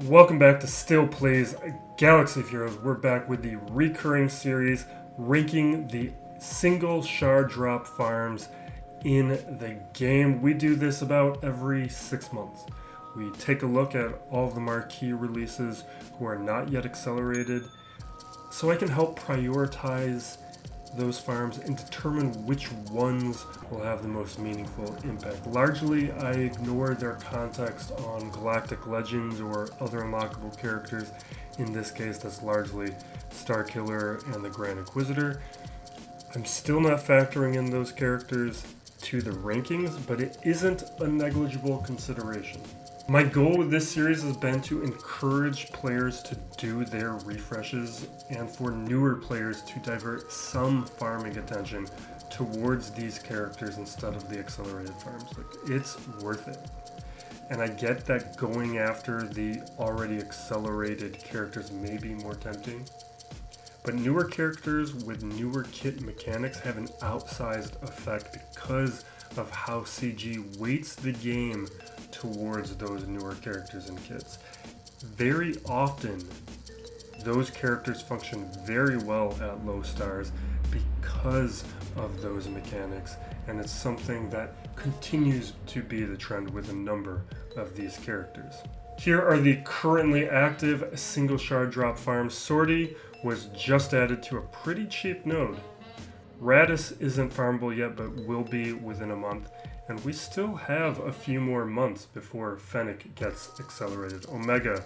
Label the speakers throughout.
Speaker 1: Welcome back to Still Plays Galaxy of Heroes. We're back with the recurring series ranking the single shard drop farms in the game. We do this about every 6 months. We take a look at all the marquee releases who are not yet accelerated so I can help prioritize those farms and determine which ones will have the most meaningful impact. Largely, I ignore their context on Galactic Legends or other unlockable characters. In this case, that's largely Starkiller and the Grand Inquisitor. I'm still not factoring in those characters to the rankings, but it isn't a negligible consideration. My goal with this series has been to encourage players to do their refreshes and for newer players to divert some farming attention towards these characters instead of the accelerated farms. It's worth it. And I get that going after the already accelerated characters may be more tempting, but newer characters with newer kit mechanics have an outsized effect because of how CG weights the game towards those newer characters and kits. Very often, those characters function very well at low stars because of those mechanics, and it's something that continues to be the trend with a number of these characters. Here are the currently active single shard drop farms. Sortie was just added to a pretty cheap node. Radis isn't farmable yet, but will be within a month. And we still have a few more months before Fennec gets accelerated. Omega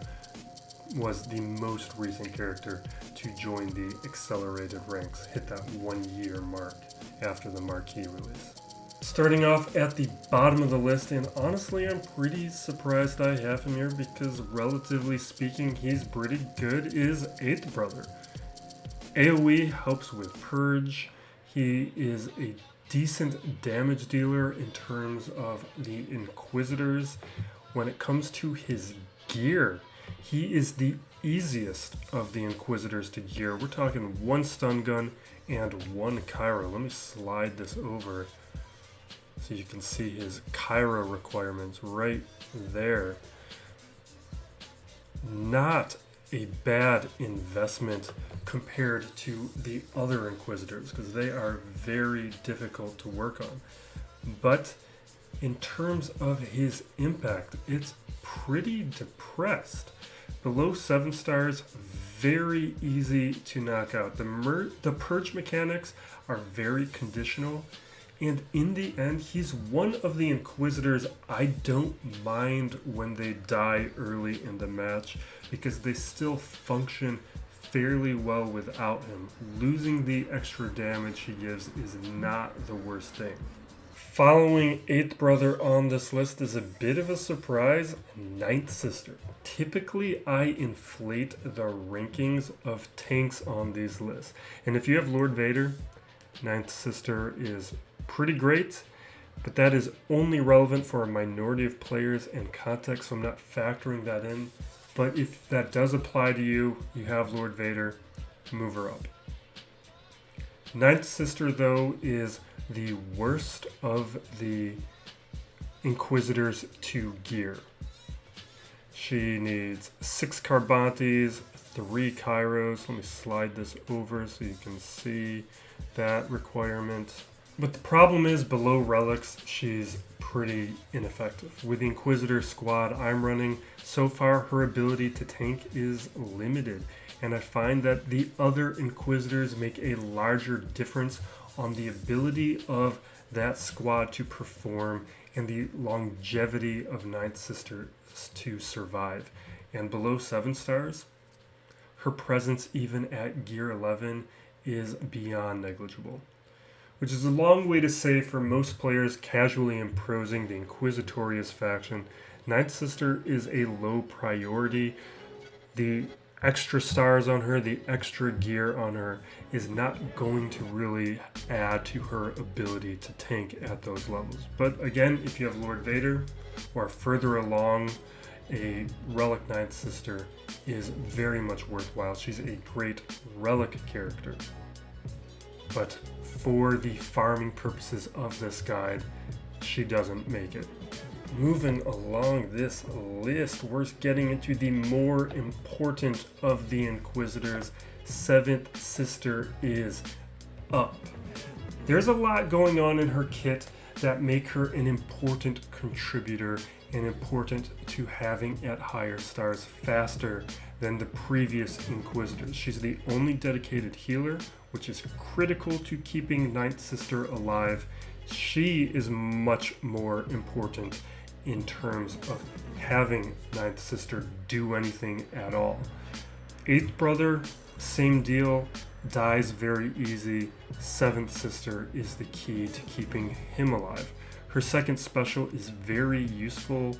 Speaker 1: was the most recent character to join the accelerated ranks, hit that 1 year mark after the Marquee release. Starting off at the bottom of the list, and honestly I'm pretty surprised I have him here because relatively speaking he's pretty good, is Eighth Brother. AoE helps with Purge. He is a decent damage dealer in terms of the Inquisitors. When it comes to his gear, he is the easiest of the Inquisitors to gear. We're talking 1 stun gun and 1 Kyra. Let me slide this over so you can see his Kyra requirements right there. Not a bad investment compared to the other Inquisitors because they are very difficult to work on. But in terms of his impact, it's pretty depressed. Below 7 stars, very easy to knock out. The purge mechanics are very conditional, and in the end, he's one of the Inquisitors I don't mind when they die early in the match because they still function fairly well without him. Losing the extra damage he gives is not the worst thing. Following Eighth Brother on this list is a bit of a surprise, Ninth Sister. Typically, I inflate the rankings of tanks on these lists. And if you have Lord Vader, Ninth Sister is pretty great, but that is only relevant for a minority of players and context, so I'm not factoring that in. But if that does apply to you, you have Lord Vader, move her up. Ninth Sister, though, is the worst of the Inquisitors to gear. She needs 6 Carbantes, 3 Kairos. Let me slide this over so you can see that requirement. But the problem is, below relics, she's pretty ineffective. With the Inquisitor squad I'm running, so far her ability to tank is limited, and I find that the other Inquisitors make a larger difference on the ability of that squad to perform and the longevity of Ninth Sister to survive. And below 7 stars, her presence even at gear 11 is beyond negligible. Which is a long way to say for most players casually imposing the Inquisitorious faction, Ninth Sister is a low priority. The extra stars on her, the extra gear on her is not going to really add to her ability to tank at those levels. But again, if you have Lord Vader or further along, a Relic Ninth Sister is very much worthwhile. She's a great Relic character. But for the farming purposes of this guide, she doesn't make it. Moving along this list, we're getting into the more important of the Inquisitors. Seventh Sister is up. There's a lot going on in her kit that make her an important contributor and important to having at higher stars faster than the previous Inquisitors. She's the only dedicated healer, which is critical to keeping Ninth Sister alive. She is much more important in terms of having Ninth Sister do anything at all. Eighth Brother, same deal, dies very easy. Seventh Sister is the key to keeping him alive. Her second special is very useful.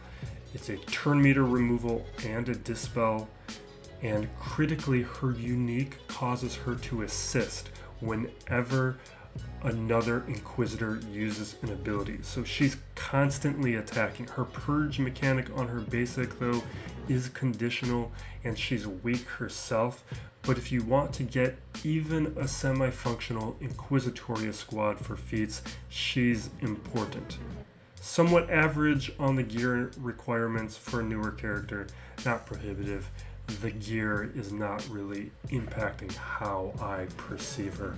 Speaker 1: It's a turn meter removal and a dispel, and critically her unique causes her to assist whenever another Inquisitor uses an ability. So she's constantly attacking. Her purge mechanic on her basic though is conditional and she's weak herself, but if you want to get even a semi-functional Inquisitorius squad for feats, she's important. Somewhat average on the gear requirements for a newer character, not prohibitive. The gear is not really impacting how I perceive her,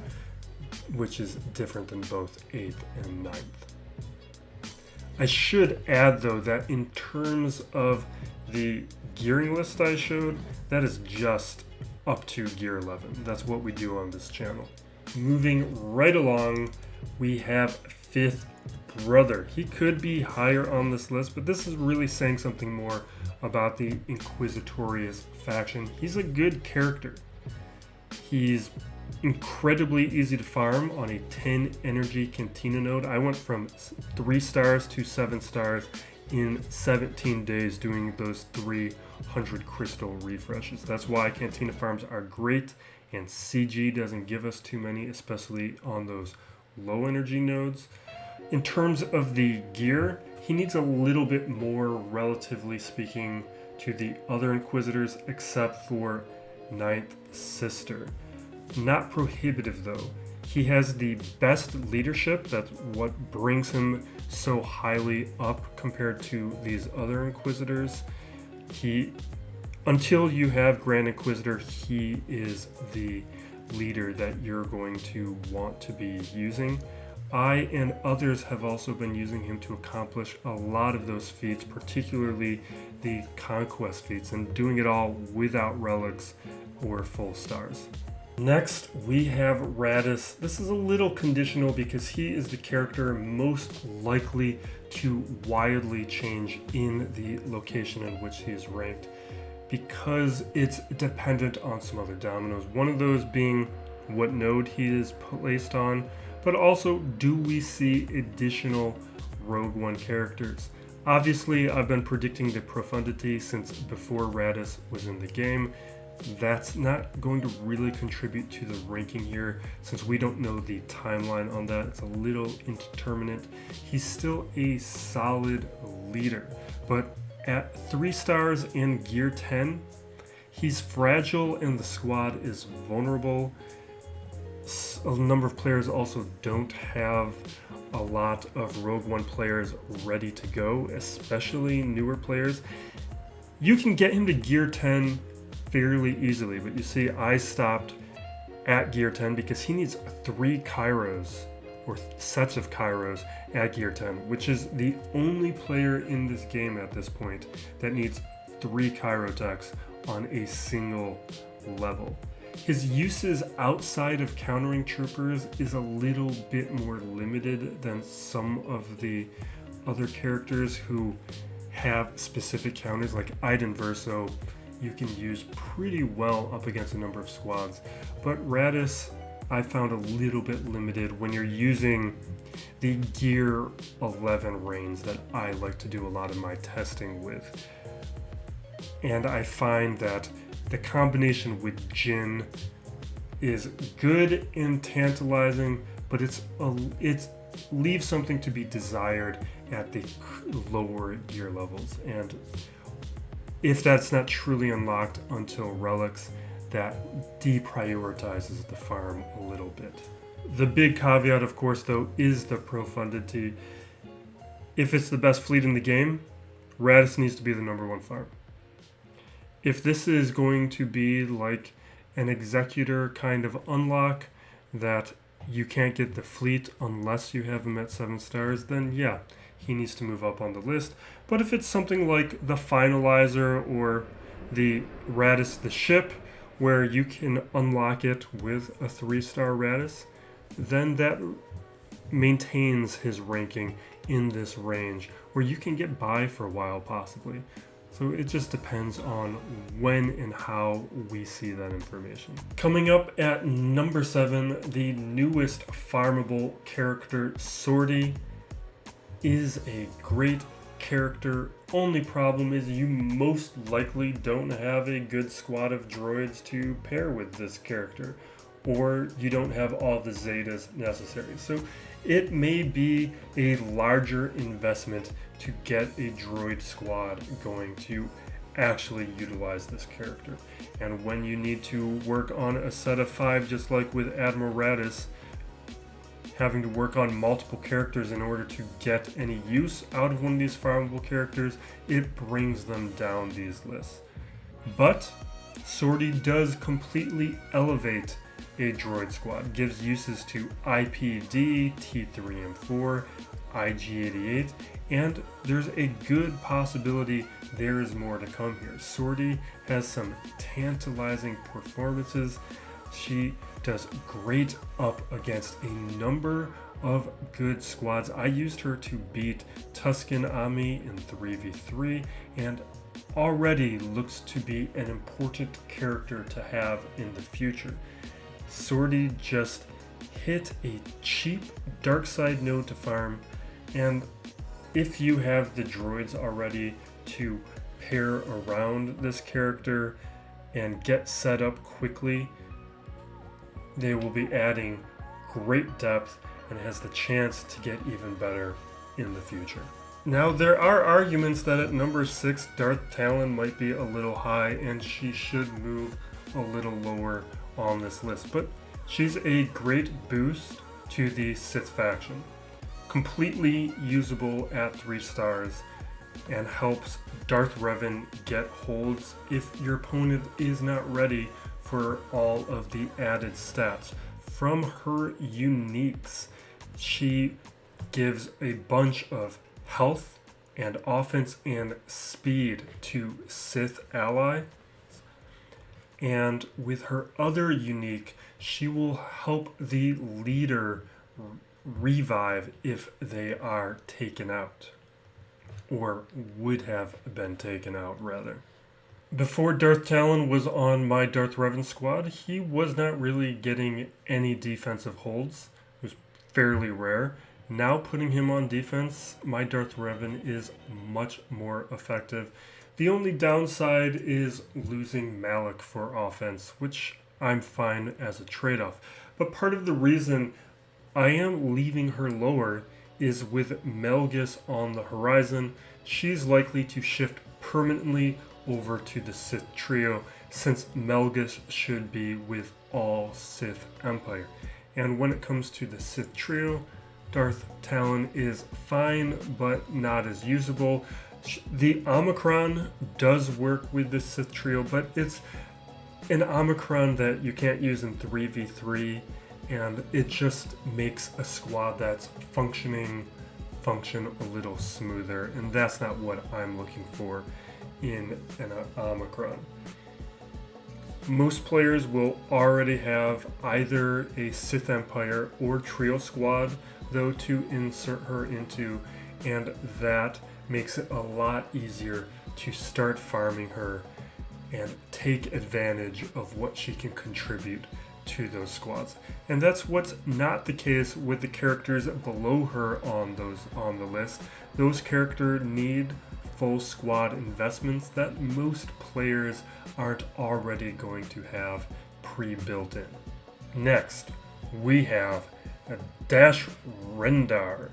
Speaker 1: which is different than both 8th and 9th. I should add though that in terms of the gearing list I showed, that is just up to gear 11. That's what we do on this channel. Moving right along, we have 5th Brother. He could be higher on this list, but this is really saying something more about the Inquisitorius faction. He's a good character. He's incredibly easy to farm on a 10 energy Cantina node. I went from 3 stars to 7 stars in 17 days doing those 300 crystal refreshes. That's why Cantina farms are great, and CG doesn't give us too many, especially on those low energy nodes. In terms of the gear, he needs a little bit more, relatively speaking, to the other Inquisitors except for Ninth Sister. Not prohibitive though. He has the best leadership. That's what brings him so highly up compared to these other Inquisitors. Until you have Grand Inquisitor, he is the leader that you're going to want to be using. I and others have also been using him to accomplish a lot of those feats, particularly the conquest feats, and doing it all without relics or full stars. Next, we have Radis. This is a little conditional because he is the character most likely to wildly change in the location in which he is ranked, because it's dependent on some other dominoes. One of those being what node he is placed on, but also, do we see additional Rogue One characters? Obviously, I've been predicting the profundity since before Radis was in the game. That's not going to really contribute to the ranking here since we don't know the timeline on that. It's a little indeterminate. He's still a solid leader, but at 3 stars in gear 10, he's fragile and the squad is vulnerable. A number of players also don't have a lot of Rogue One players ready to go, especially newer players. You can get him to gear 10 fairly easily, but you see I stopped at gear 10 because he needs 3 Kairos or sets of Kairos at gear 10, which is the only player in this game at this point that needs 3 Kairotechs on a single level. His uses outside of countering troopers is a little bit more limited than some of the other characters who have specific counters, like Iden Verso you can use pretty well up against a number of squads. But Radis I found a little bit limited when you're using the gear 11 reigns that I like to do a lot of my testing with. And I find that the combination with Jin is good and tantalizing, but it leaves something to be desired at the lower gear levels. And if that's not truly unlocked until relics, that deprioritizes the farm a little bit. The big caveat, of course, though, is the profundity. If it's the best fleet in the game, Radis needs to be the number one farm. If this is going to be like an Executor kind of unlock that you can't get the fleet unless you have him at 7 stars, then yeah, he needs to move up on the list. But if it's something like the Finalizer or the Radis the ship, where you can unlock it with a 3-star Radis, then that maintains his ranking in this range where you can get by for a while possibly. So it just depends on when and how we see that information. Coming up at number 7, the newest farmable character, Sortie, is a great character. Only problem is you most likely don't have a good squad of droids to pair with this character, or you don't have all the Zetas necessary. So it may be a larger investment to get a droid squad going to actually utilize this character. And when you need to work on a set of 5, just like with Admiral Radis, having to work on multiple characters in order to get any use out of one of these farmable characters, it brings them down these lists. But Sortie does completely elevate a droid squad, gives uses to IPD, T3M4, IG88, and there's a good possibility there is more to come here. Sortie has some tantalizing performances. She does great up against a number of good squads. I used her to beat Tusken Ami in 3v3 and already looks to be an important character to have in the future. Sortie just hit a cheap dark side node to farm, and if you have the droids already to pair around this character and get set up quickly, they will be adding great depth and has the chance to get even better in the future. Now, there are arguments that at number 6, Darth Talon might be a little high and she should move a little lower on this list, but she's a great boost to the Sith faction. Completely usable at 3 stars and helps Darth Revan get holds if your opponent is not ready for all of the added stats. From her uniques, she gives a bunch of health and offense and speed to Sith allies. And with her other unique, she will help the leader revive if they are taken out, or would have been taken out rather. Before Darth Talon was on my Darth Revan squad, he was not really getting any defensive holds. It was fairly rare. Now putting him on defense, my Darth Revan is much more effective. The only downside is losing Malik for offense, which I'm fine as a trade-off. But part of the reason I am leaving her lower is with Melgus on the horizon. She's likely to shift permanently over to the Sith trio, since Melgus should be with all Sith Empire. And when it comes to the Sith trio, Darth Talon is fine, but not as usable. The Omicron does work with the Sith trio, but it's an Omicron that you can't use in 3v3, and it just makes a squad that's function a little smoother, and that's not what I'm looking for in an Omicron. Most players will already have either a Sith Empire or trio squad, though, to insert her into, and that makes it a lot easier to start farming her and take advantage of what she can contribute to those squads. And that's what's not the case with the characters below her on the list. Those characters need full squad investments that most players aren't already going to have pre-built in. Next, we have a Dash Rendar.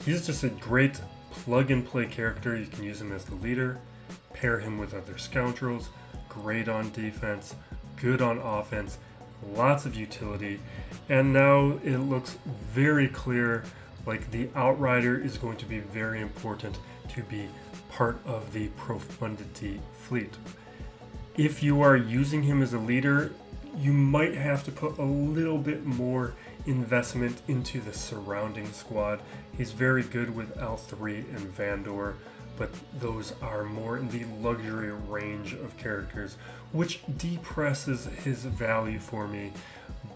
Speaker 1: He's just a great plug-and-play character. You can use him as the leader, pair him with other scoundrels, great on defense, good on offense, lots of utility, and now it looks very clear Like the Outrider is going to be very important to be part of the Profundity fleet. If you are using him as a leader, you might have to put a little bit more investment into the surrounding squad. He's very good with L3 and Vandor, but those are more in the luxury range of characters, which depresses his value for me.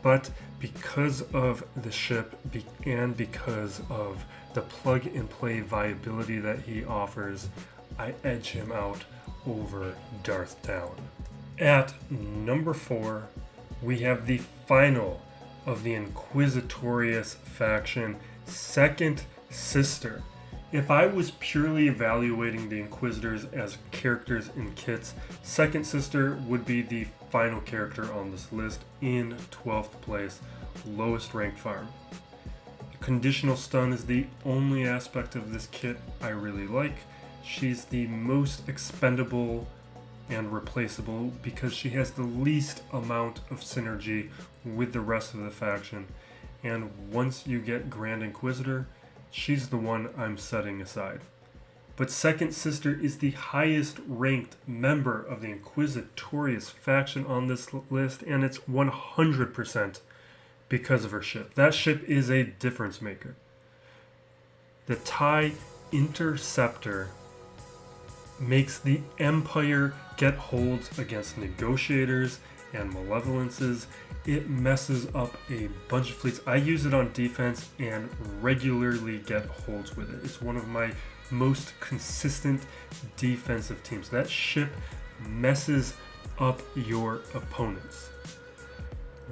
Speaker 1: But because of the ship and because of the plug and play viability that he offers, I edge him out over Darth Talon. At number 4, we have the final of the Inquisitorious faction, Second Sister. If I was purely evaluating the Inquisitors as characters and kits, Second Sister would be the final character on this list in 12th place, lowest ranked farm. Conditional stun is the only aspect of this kit I really like. She's the most expendable and replaceable because she has the least amount of synergy with the rest of the faction, and once you get Grand Inquisitor, she's the one I'm setting aside. But Second Sister is the highest ranked member of the Inquisitorious faction on this list, and it's 100% because of her ship. That ship is a difference maker. The TIE Interceptor makes the Empire get holds against negotiators and malevolences. It messes up a bunch of fleets. I use it on defense and regularly get holds with it. It's one of my most consistent defensive teams. That ship messes up your opponents.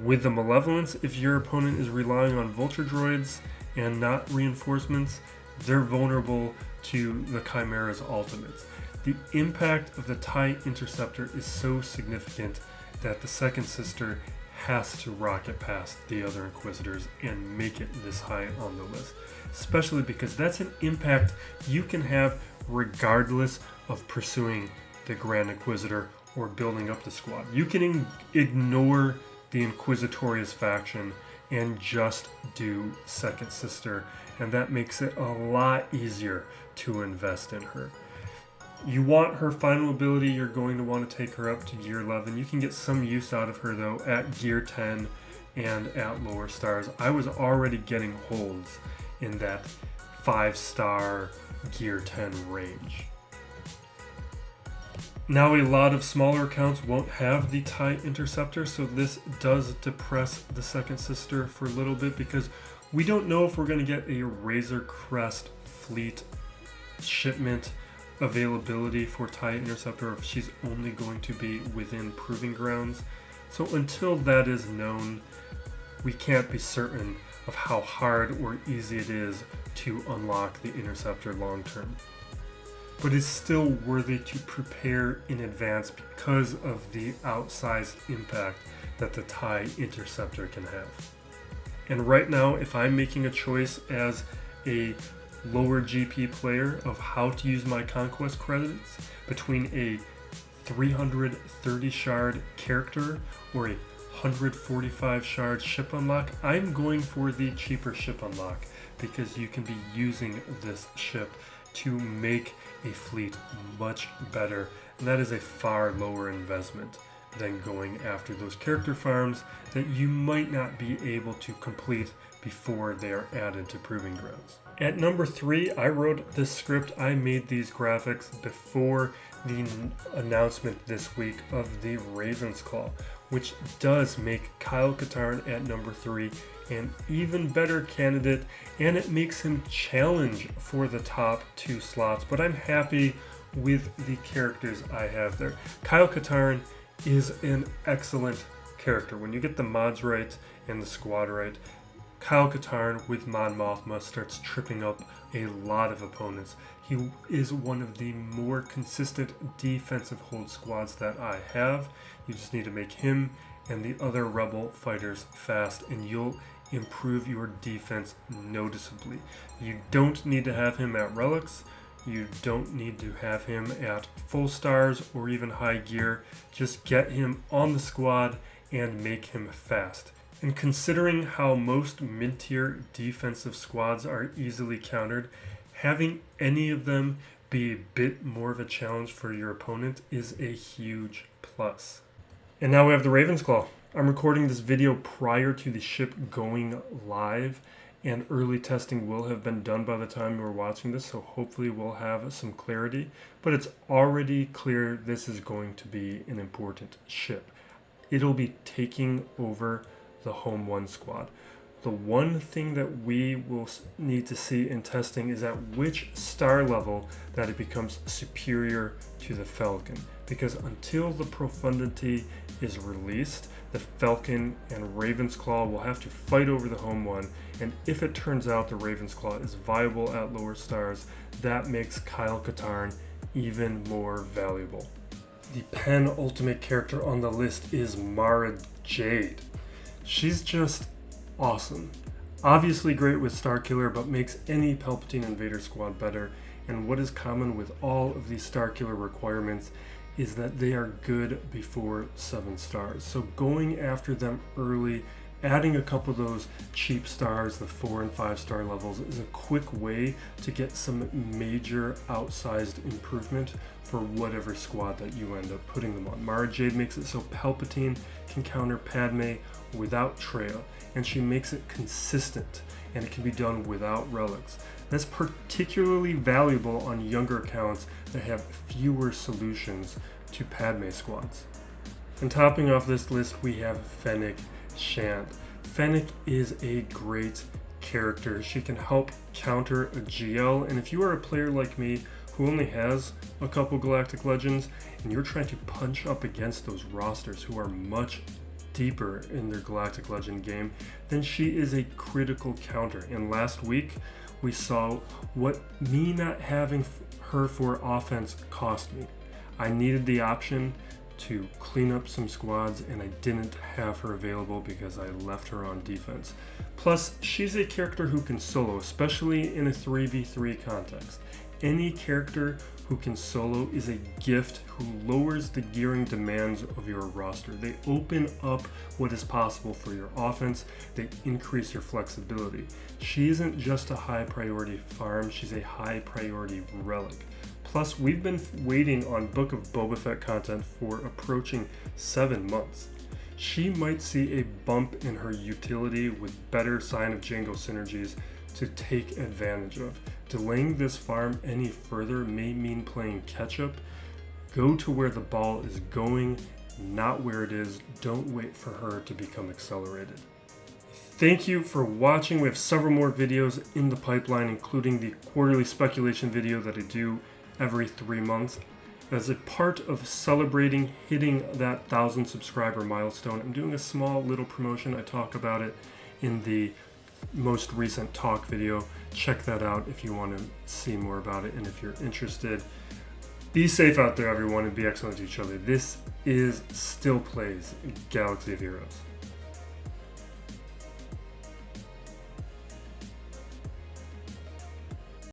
Speaker 1: With the malevolence, if your opponent is relying on vulture droids and not reinforcements, they're vulnerable to the Chimera's ultimates. The impact of the TIE Interceptor is so significant that the Second Sister has to rocket past the other Inquisitors and make it this high on the list, especially because that's an impact you can have regardless of pursuing the Grand Inquisitor or building up the squad. You can ignore the Inquisitorious faction and just do Second Sister, and that makes it a lot easier to invest in her. You want her final ability, you're going to want to take her up to gear 11. You can get some use out of her though at gear 10 and at lower stars. I was already getting holds in that 5-star gear 10 range. Now a lot of smaller accounts won't have the TIE Interceptor, so this does depress the Second Sister for a little bit because we don't know if we're going to get a Razor Crest fleet shipment availability for TIE Interceptor, or if she's only going to be within Proving Grounds. So until that is known, we can't be certain of how hard or easy it is to unlock the Interceptor long term. But it's still worthy to prepare in advance because of the outsized impact that the TIE Interceptor can have. And right now, if I'm making a choice as a lower GP player of how to use my conquest credits between a 330 shard character or a 145 shard ship unlock, I'm going for the cheaper ship unlock because you can be using this ship to make a fleet much better, and that is a far lower investment than going after those character farms that you might not be able to complete before they are added to Proving Grounds. At number 3, I wrote this script. I made these graphics before the announcement this week of the Raven's Claw, which does make Kyle Katarn at number 3 an even better candidate, and it makes him challenge for the top 2 slots, but I'm happy with the characters I have there. Kyle Katarn is an excellent character. When you get the mods right and the squad right, Kyle Katarn with Mon Mothma starts tripping up a lot of opponents. He is one of the more consistent defensive hold squads that I have. You just need to make him and the other rebel fighters fast, and you'll improve your defense noticeably. You don't need to have him at relics. You don't need to have him at full stars or even high gear. Just get him on the squad and make him fast. And considering how most mid-tier defensive squads are easily countered, having any of them be a bit more of a challenge for your opponent is a huge plus. And now we have the Raven's Claw. I'm recording this video prior to the ship going live, and early testing will have been done by the time you're watching this, so hopefully we'll have some clarity. But it's already clear this is going to be an important ship. It'll be taking over the Home 1 squad. The one thing that we will need to see in testing is at which star level that it becomes superior to the Falcon. Because until the profundity is released, the Falcon and Raven's Claw will have to fight over the Home 1, and if it turns out the Raven's Claw is viable at lower stars, that makes Kyle Katarn even more valuable. The penultimate character on the list is Mara Jade. She's just awesome. Obviously great with Starkiller, but makes any Palpatine Invader squad better. And what is common with all of these Starkiller requirements is that they are good before 7 stars. So going after them early, adding a couple of those cheap stars, the 4 and 5 star levels, is a quick way to get some major outsized improvement for whatever squad that you end up putting them on. Mara Jade makes it so Palpatine can counter Padme without Traya, and she makes it consistent, and it can be done without relics. That's particularly valuable on younger accounts that have fewer solutions to Padme squads. And topping off this list, we have Fennec Shand. Fennec is a great character. She can help counter a GL, and if you are a player like me who only has a couple Galactic Legends and you're trying to punch up against those rosters who are much deeper in their Galactic Legend game, then she is a critical counter. And last week we saw what me not having her for offense cost me. I needed the option to clean up some squads, and I didn't have her available because I left her on defense. Plus, she's a character who can solo, especially in a 3v3 context. Any character who can solo is a gift who lowers the gearing demands of your roster. They open up what is possible for your offense. They increase your flexibility. She isn't just a high priority farm, she's a high priority relic. Plus, we've been waiting on Book of Boba Fett content for approaching 7 months. She might see a bump in her utility with better Sign of Jango synergies to take advantage of. Delaying this farm any further may mean playing catch up. Go to where the ball is going, not where it is. Don't wait for her to become accelerated. Thank you for watching. We have several more videos in the pipeline, including the quarterly speculation video that I do every 3 months. As a part of celebrating hitting that 1,000 subscriber milestone, I'm doing a small little promotion. I talk about it in the most recent talk video. Check that out if you want to see more about it, and if you're interested. Be safe out there, everyone, and be excellent to each other. This is Still Plays Galaxy of Heroes.